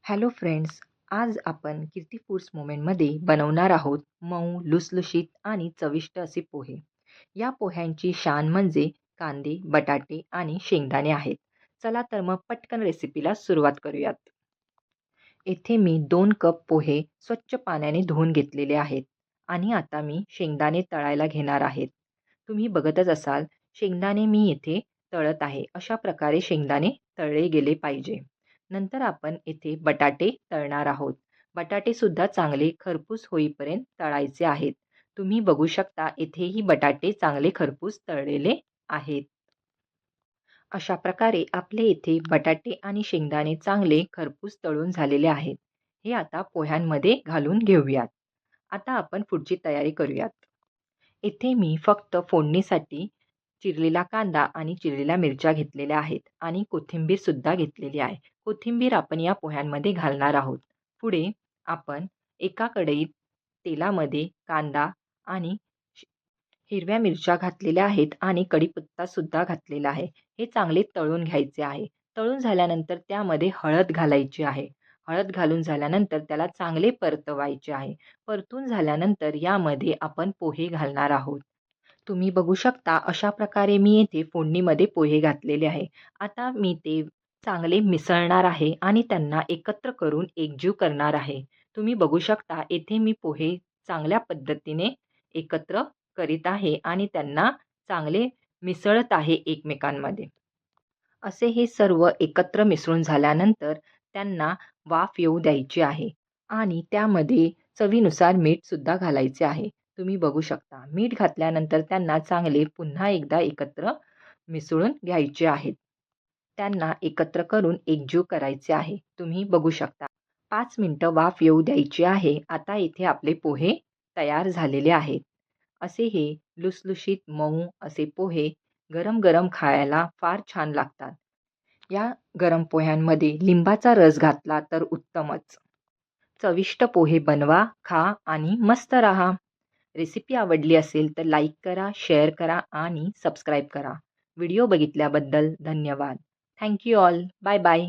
Hello friends, आज आपण कीर्ती foods मोमेंटमध्ये बनवणार आहोत मऊ, लुसलुशीत आणि चविष्ट असे पोहे. या पोह्यांची शान म्हणजे कांदे, बटाटे आणि शेंगदाणे आहेत. चला तर मग पटकन रेसिपीला सुरुवात करूयात. येथे मी 2 कप पोहे स्वच्छ पाण्याने धुवून घेतलेले आहेत आणि आता मी शेंगदाणे तळायला घेणार आहेत. तुम्ही बघतच असाल, शेंगदाणे मी येथे तळत आहे. अशा प्रकारे शेंगदाणे तळले गेले पाहिजे. नंतर आपण येथे बटाटे तळणार आहोत. बटाटे सुद्धा चांगले खरपूस होईपर्यंत तळायचे आहेत. तुम्ही बघू शकता येथेही बटाटे चांगले खरपूस तळलेले आहेत. अशा प्रकारे आपले इथे बटाटे आणि शेंगदाणे चांगले खरपूस तळून झालेले आहेत. हे आता पोह्यांमध्ये घालून घेऊयात. आता आपण पुढची तयारी करूयात. इथे मी फक्त फोडणीसाठी चिरलेला कांदा आणि चिरलेल्या मिरच्या घेतलेल्या आहेत आणि कोथिंबीर सुद्धा घेतलेली आहे. कोथिंबीर आपण या पोह्यांमध्ये घालणार आहोत. पुढे आपण एका कढईत तेलामध्ये कांदा आणि हिरव्या मिरच्या घातलेल्या आहेत आणि कढीपत्ता सुद्धा घातलेला आहे. हे चांगले तळून घ्यायचे आहे. तळून झाल्यानंतर त्यामध्ये हळद घालायची आहे. हळद घालून झाल्यानंतर त्याला चांगले परतवायचे आहे. परतून झाल्यानंतर यामध्ये आपण पोहे घालणार आहोत. तुम्ही बघू शकता अशा प्रकारे मी येथे फोडणीमध्ये पोहे घातलेले आहे. आता मी ते चांगले मिसळणार आहे आणि त्यांना एकत्र करून एकजीव करणार आहे. तुम्ही बघू शकता येथे मी पोहे चांगल्या पद्धतीने एकत्र करीत आहे आणि त्यांना चांगले मिसळत आहे एकमेकांमध्ये. असे हे सर्व एकत्र मिसळून झाल्यानंतर त्यांना वाफ येऊ द्यायची आहे आणि त्यामध्ये चवीनुसार मीठ सुद्धा घालायचे आहे. तुम्ही बघू शकता मीठ घातल्यानंतर त्यांना चांगले पुन्हा एकदा एकत्र मिसळून घ्यायचे आहेत. त्यांना एकत्र करून एकजीव करायचे आहे. तुम्ही बघू शकता 5 मिनिटं वाफ येऊ द्यायची आहे. आता इथे आपले पोहे तयार झालेले आहेत. असे हे लुसलुशीत मऊ असे पोहे गरम गरम खायला फार छान लागतात. या गरम पोह्यांमध्ये लिंबाचा रस घातला तर उत्तमच. चविष्ट पोहे बनवा, खा आणि मस्त राहा. रेसिपी आवडली असेल तर लाईक करा, शेअर करा आणि सबस्क्राईब करा. व्हिडिओ बघितल्याबद्दल धन्यवाद. Thank you all. Bye bye.